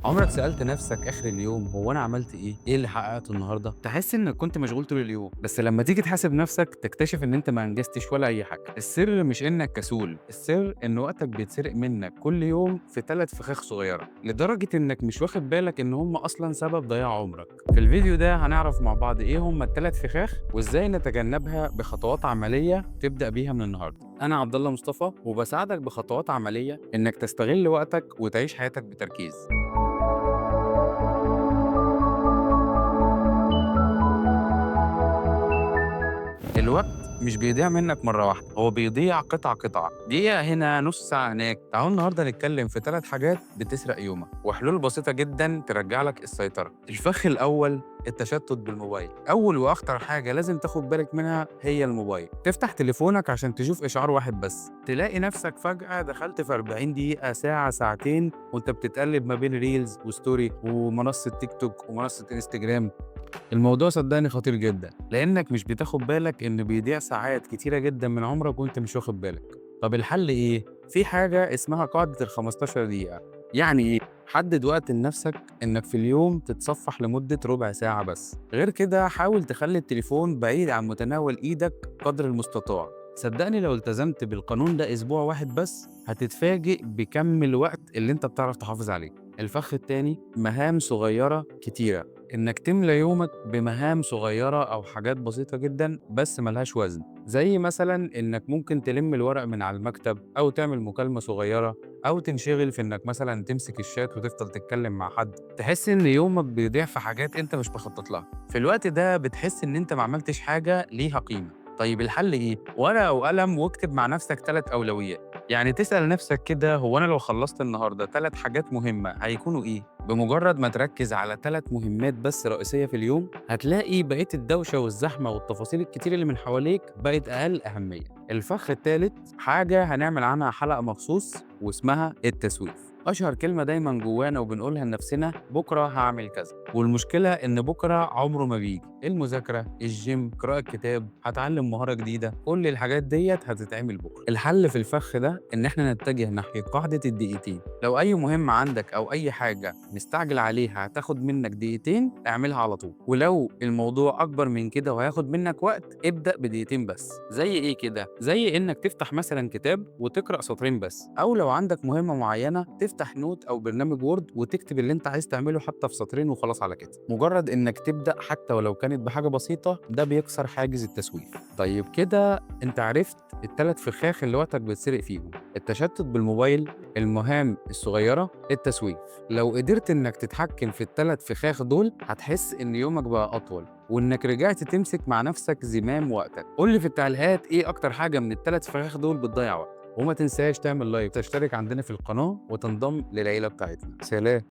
عمرك سألت نفسك آخر اليوم هو أنا عملت إيه؟ إيه اللي حققته النهارده؟ تحس إنك كنت مشغول طول اليوم، بس لما تيجي تحاسب نفسك تكتشف إن أنت ما أنجزتش ولا أي حاجة. السر مش إنك كسول، السر إن وقتك بيتسرق منك كل يوم في 3 فخاخ صغيرة، لدرجة إنك مش واخد بالك إن هم أصلًا سبب ضياع عمرك. في الفيديو ده هنعرف مع بعض إيه هم ال3 فخاخ وإزاي نتجنبها بخطوات عملية تبدأ بيها من النهارده. أنا عبد الله مصطفى وباساعدك بخطوات عملية إنك تستغل وقتك وتعيش حياتك بتركيز. الوقت مش بيضيع منك مرة واحدة، هو بيضيع قطعة قطعة، دقيقة هنا نص ساعة هناك. تعالوا النهاردة نتكلم في 3 حاجات بتسرق يومك وحلول بسيطة جدا ترجع لك السيطرة. الفخ الأول التشتت بالموبايل. أول وأخطر حاجة لازم تاخد بالك منها هي الموبايل. تفتح تليفونك عشان تشوف إشعار واحد بس، تلاقي نفسك فجأة دخلت في 40 دقيقة ساعة ساعتين وأنت بتتقلب ما بين ريلز وستوري ومنصة تيك توك ومنصة انستجرام. الموضوع صدّقني خطير جدًا، لإنّك مش بتاخد بالك إن بيضيع ساعات كتيرة جدًا من عمرك وأنت مش واخد بالك. طب الحل إيه؟ في حاجة اسمها قاعدة ال15 دقيقة. يعني إيه؟ حدد وقت لنفسك إنّك في اليوم تتصفح لمدة ربع ساعة بس، غير كده حاول تخلّي التليفون بعيد عن متناول إيدك قدر المستطاع. صدّقني لو التزمت بالقانون ده أسبوع واحد بس، هتتفاجئ بكم الوقت اللي أنت بتعرف تحافظ عليه. الفخ التاني مهام صغيرة كتيرة. إنك تملى يومك بمهام صغيرة أو حاجات بسيطة جدًا بس ما لهاش وزن، زي مثلًا إنك ممكن تلم الورق من على المكتب أو تعمل مكالمة صغيرة أو تنشغل في إنك مثلًا تمسك الشات وتفضل تتكلم مع حد. تحس إن يومك بيضيع في حاجات أنت مش مخطط لها، في الوقت ده بتحس إن أنت ما عملتش حاجة ليها قيمة. طيب الحل إيه؟ ورقة وقلم واكتب مع نفسك 3 أولويات. يعني تسأل نفسك كده هو أنا لو خلصت النهارده 3 حاجات مهمة هيكونوا إيه؟ بمجرد ما تركز على 3 مهمات بس رئيسية في اليوم، هتلاقي بقية الدوشة والزحمة والتفاصيل الكتير اللي من حواليك بقت أقل أهمية. الفخ التالت حاجة هنعمل عنها حلقة مخصوص واسمها التسويف. أشهر كلمة دايما جوانا وبنقولها لنفسنا بكرة هعمل كذا، والمشكلة إن بكرة عمره ما بيجي. المذاكرة، الجيم، قراءة كتاب، هتعلم مهارة جديدة، كل الحاجات ديت هتتعمل بكرة. الحل في الفخ ده إن إحنا نتجه ناحية قاعدة الدقيقتين. لو أي مهمة عندك أو أي حاجة مستعجل عليها هتاخد منك دقيقتين اعملها على طول، ولو الموضوع أكبر من كده وهياخد منك وقت ابدأ بدقيقتين بس. زي إيه كده؟ زي إنك تفتح مثلا كتاب وتقرأ سطرين بس، أو لو عندك مهمة معينة تفتح نوت أو برنامج وورد وتكتب اللي أنت عايز تعمله حتى في سطرين وخلاص على كده. مجرد إنك تبدأ حتى ولو كانت بحاجة بسيطة ده بيكسر حاجز التسويف. طيب كده أنت عرفت التلات فخاخ اللي وقتك بيتسرق فيهم: التشتت بالموبايل، المهام الصغيرة، التسويف. لو قدرت إنك تتحكم في ال3 فخاخ دول هتحس إن يومك بقى أطول وإنك رجعت تمسك مع نفسك زمام وقتك. قُل لي في التعليقات إيه أكتر حاجة من ال3 فخاخ دول بتضيّع وقت، وما تنساش تعمل لايك وتشترك عندنا في القناة وتنضم للعيلة بتاعتنا. سلام.